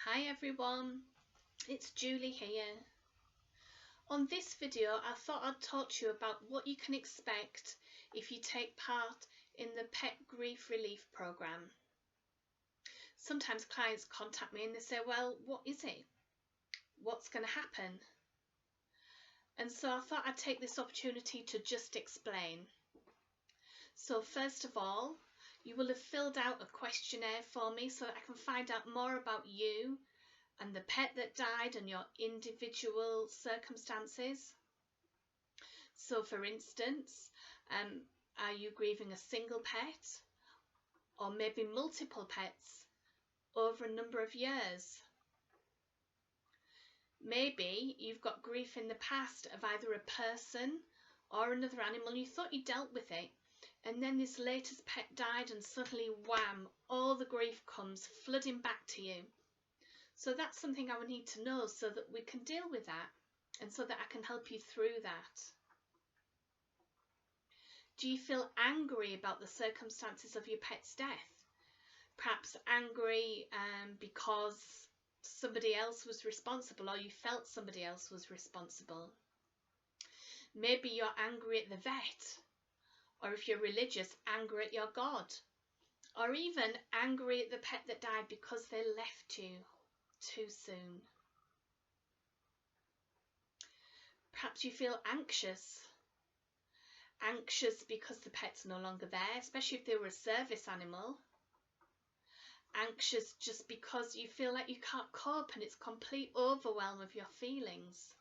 Hi everyone, it's Julie here. On this video I thought I'd talk to you about what you can expect if you take part in the Pet Grief Relief Programme. Sometimes clients contact me and they say, well, what is it? What's going to happen? And so I thought I'd take this opportunity to just explain. So first of all, you will have filled out a questionnaire for me so that I can find out more about you and the pet that died and your individual circumstances. So for instance, are you grieving a single pet or maybe multiple pets over a number of years? Maybe you've got grief in the past of either a person or another animal. You thought you dealt with it, and then this latest pet died and suddenly wham, all the grief comes flooding back to you. So that's something I would need to know so that we can deal with that and so that I can help you through that. Do you feel angry about the circumstances of your pet's death? Perhaps angry because somebody else was responsible, or you felt somebody else was responsible. Maybe you're angry at the vet, or if you're religious, angry at your God, or even angry at the pet that died because they left you too soon. Perhaps you feel anxious because the pet's no longer there, especially if they were a service animal. Anxious just because you feel like you can't cope and it's complete overwhelm of your feelings.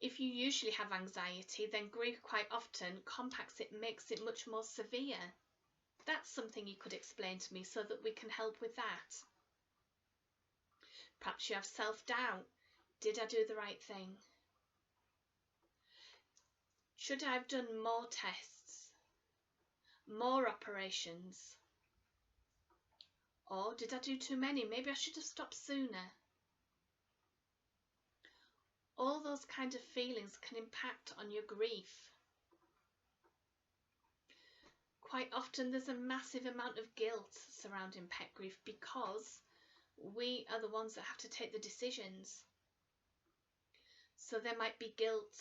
If you usually have anxiety, then grief quite often compacts it, makes it much more severe. That's something you could explain to me so that we can help with that. Perhaps you have self-doubt. Did I do the right thing? Should I have done more tests, more operations? Or did I do too many? Maybe I should have stopped sooner. All those kind of feelings can impact on your grief. Quite often there's a massive amount of guilt surrounding pet grief because we are the ones that have to take the decisions. So there might be guilt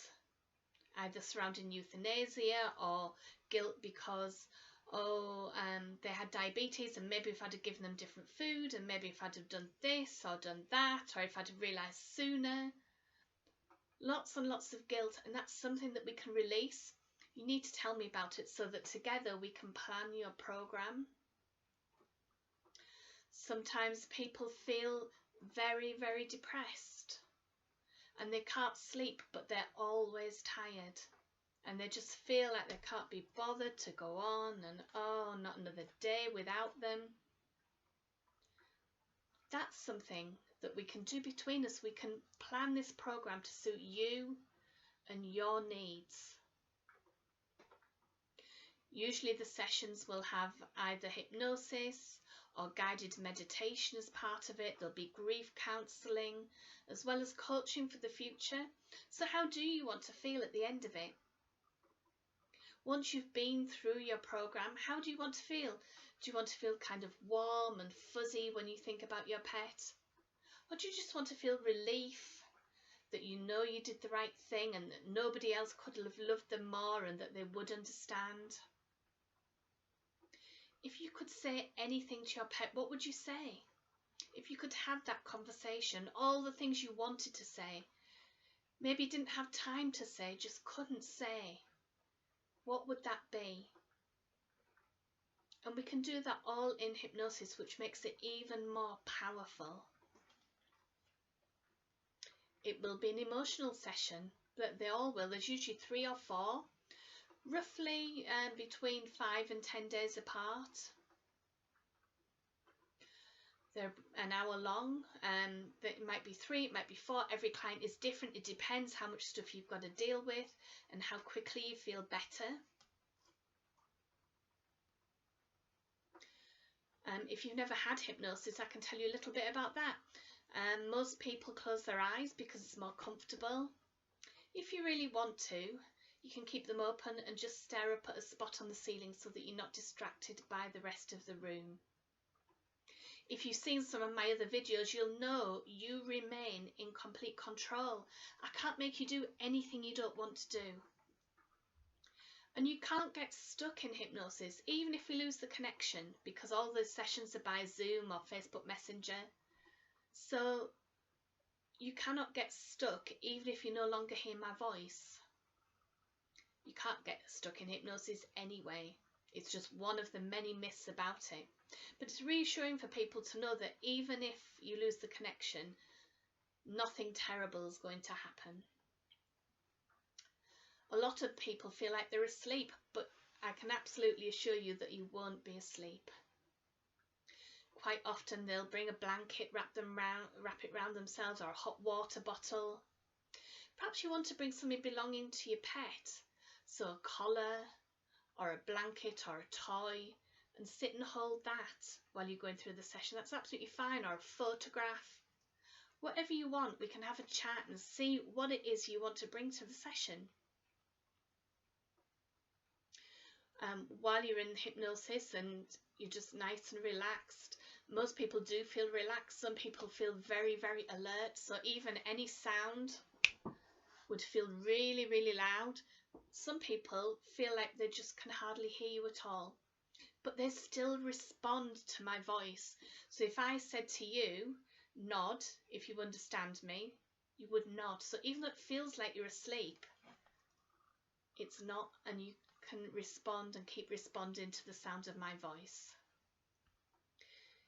either surrounding euthanasia, or guilt because they had diabetes and maybe if I'd have given them different food, and maybe if I'd have done this or done that, or if I'd have realised sooner. Lots and lots of guilt, and that's something that we can release. You need to tell me about it so that together we can plan your programme. Sometimes people feel very, very depressed and they can't sleep, but they're always tired. And they just feel like they can't be bothered to go on, and oh, not another day without them. That's something that we can do between us. We can plan this program to suit you and your needs. Usually the sessions will have either hypnosis or guided meditation as part of it. There'll be grief counselling as well as coaching for the future. So how do you want to feel at the end of it? Once you've been through your program, how do you want to feel? Do you want to feel kind of warm and fuzzy when you think about your pet? Or do you just want to feel relief that you know you did the right thing and that nobody else could have loved them more and that they would understand? If you could say anything to your pet, what would you say? If you could have that conversation, all the things you wanted to say, maybe didn't have time to say, just couldn't say, what would that be? And we can do that all in hypnosis, which makes it even more powerful. It will be an emotional session, but they all will. There's usually 3 or 4, roughly between 5 and 10 days apart. They're an hour long. It might be 3, it might be 4. Every client is different. It depends how much stuff you've got to deal with and how quickly you feel better. If you've never had hypnosis, I can tell you a little bit about that. Most people close their eyes because it's more comfortable. If you really want to, you can keep them open and just stare up at a spot on the ceiling so that you're not distracted by the rest of the room. If you've seen some of my other videos, you'll know you remain in complete control. I can't make you do anything you don't want to do. And you can't get stuck in hypnosis, even if we lose the connection, because all the sessions are by Zoom or Facebook Messenger. So you cannot get stuck, even if you no longer hear my voice. You can't get stuck in hypnosis anyway. It's just one of the many myths about it. But it's reassuring for people to know that even if you lose the connection, nothing terrible is going to happen. A lot of people feel like they're asleep, but I can absolutely assure you that you won't be asleep. Quite often they'll bring a blanket, wrap it round themselves, or a hot water bottle. Perhaps you want to bring something belonging to your pet, so a collar or a blanket or a toy, and sit and hold that while you're going through the session. That's absolutely fine. Or a photograph. Whatever you want, we can have a chat and see what it is you want to bring to the session. While you're in hypnosis and you're just nice and relaxed, most people do feel relaxed. Some people feel very, very alert. So even any sound would feel really, really loud. Some people feel like they just can hardly hear you at all, but they still respond to my voice. So if I said to you, nod, if you understand me, you would nod. So even though it feels like you're asleep, it's not, and you can respond and keep responding to the sound of my voice.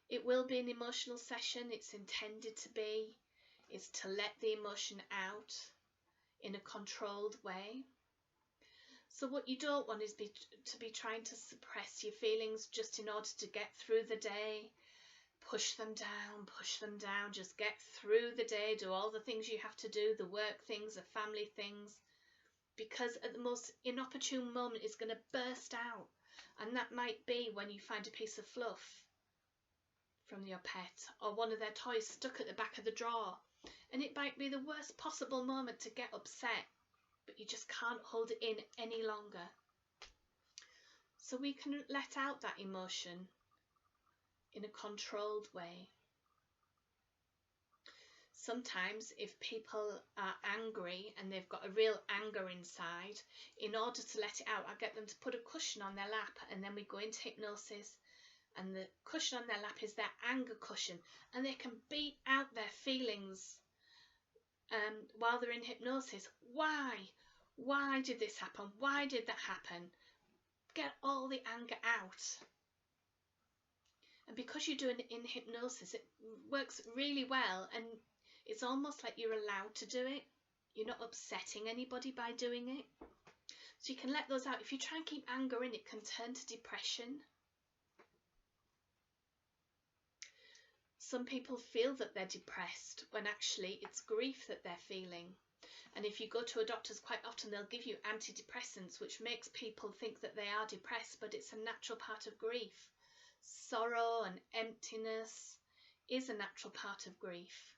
It will be an emotional session. It's intended to be. It's to let the emotion out in a controlled way. So what you don't want is to be trying to suppress your feelings just in order to get through the day. Push them down, just get through the day, do all the things you have to do, the work things, the family things, because at the most inopportune moment it's going to burst out. And that might be when you find a piece of fluff from your pet, or one of their toys stuck at the back of the drawer, and it might be the worst possible moment to get upset, but you just can't hold it in any longer. So we can let out that emotion in a controlled way. Sometimes if people are angry and they've got a real anger inside, in order to let it out, I get them to put a cushion on their lap, and then we go into hypnosis, and the cushion on their lap is their anger cushion, and they can beat out their feelings while they're in hypnosis. Why did this happen? Why did that happen? Get all the anger out. And because you're doing it in hypnosis, it works really well, and it's almost like you're allowed to do it. You're not upsetting anybody by doing it. So you can let those out. If you try and keep anger in, it can turn to depression. Some people feel that they're depressed when actually it's grief that they're feeling. And if you go to a doctor's, quite often they'll give you antidepressants, which makes people think that they are depressed, but it's a natural part of grief. Sorrow and emptiness is a natural part of grief.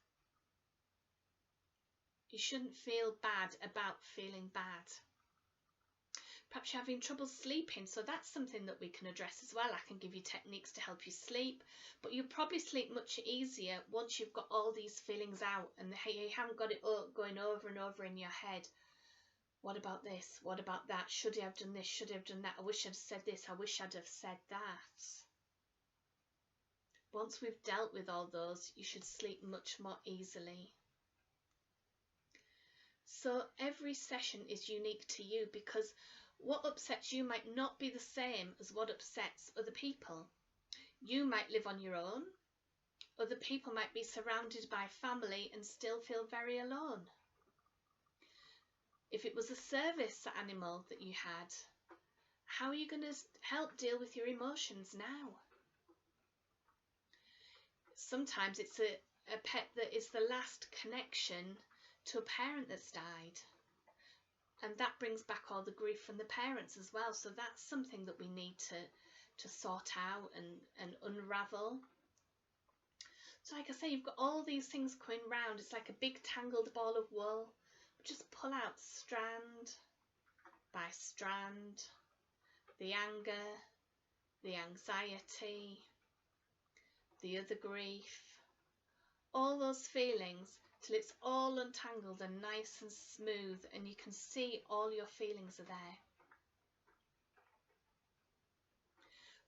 You shouldn't feel bad about feeling bad. Perhaps you're having trouble sleeping, so that's something that we can address as well. I can give you techniques to help you sleep, but you'll probably sleep much easier once you've got all these feelings out and you haven't got it going over and over in your head. What about this? What about that? Should I have done this? Should I have done that? I wish I'd said this. I wish I'd have said that. Once we've dealt with all those, you should sleep much more easily. So every session is unique to you, because what upsets you might not be the same as what upsets other people. You might live on your own. Other people might be surrounded by family and still feel very alone. If it was a service animal that you had, how are you going to help deal with your emotions now? Sometimes it's a pet that is the last connection to a parent that's died. And that brings back all the grief from the parents as well. So that's something that we need to sort out and unravel. So like I say, you've got all these things going round. It's like a big tangled ball of wool. Just pull out strand by strand. The anger, the anxiety, the other grief, all those feelings, till it's all untangled and nice and smooth and you can see all your feelings are there.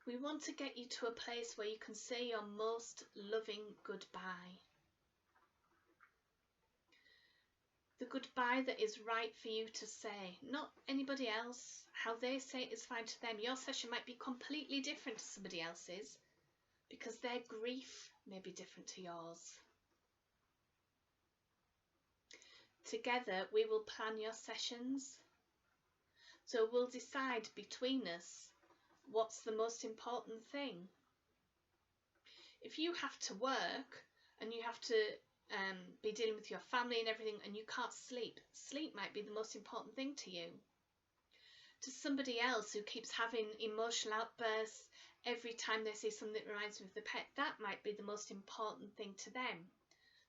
We want to get you to a place where you can say your most loving goodbye. The goodbye that is right for you to say, not anybody else. How they say it is fine to them. Your session might be completely different to somebody else's because their grief may be different to yours. Together we will plan your sessions. So we'll decide between us what's the most important thing. If you have to work and you have to be dealing with your family and everything and you can't sleep, sleep might be the most important thing to you. To somebody else who keeps having emotional outbursts every time they see something that reminds them of the pet, that might be the most important thing to them.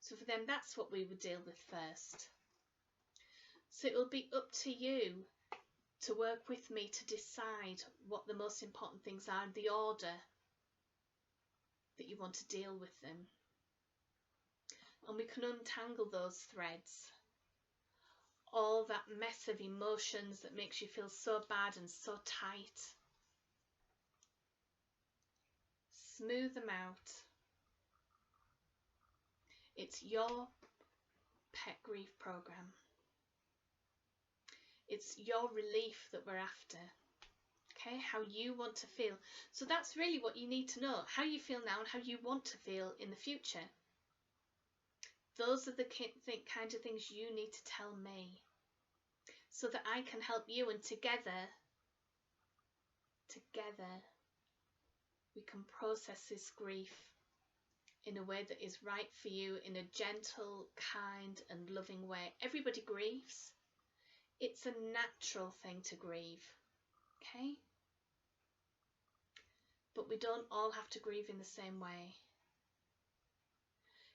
So for them, that's what we would deal with first. So it will be up to you to work with me to decide what the most important things are in the order that you want to deal with them. And we can untangle those threads. All that mess of emotions that makes you feel so bad and so tight. Smooth them out. It's your pet grief program. It's your relief that we're after. Okay, how you want to feel. So that's really what you need to know, how you feel now and how you want to feel in the future. Those are the kind of things you need to tell me so that I can help you, and together we can process this grief in a way that is right for you, in a gentle, kind and loving way. Everybody grieves. It's a natural thing to grieve, okay? But we don't all have to grieve in the same way.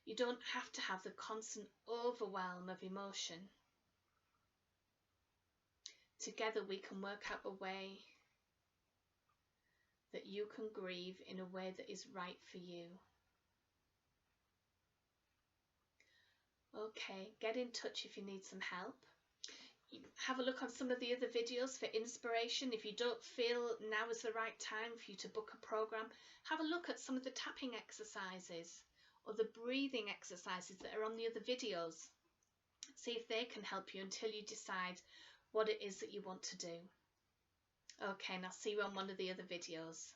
You don't have to have the constant overwhelm of emotion. Together we can work out a way that you can grieve in a way that is right for you. Okay, get in touch if you need some help. Have a look on some of the other videos for inspiration. If you don't feel now is the right time for you to book a program, have a look at some of the tapping exercises or the breathing exercises that are on the other videos. See if they can help you until you decide what it is that you want to do. Okay, and I'll see you on one of the other videos.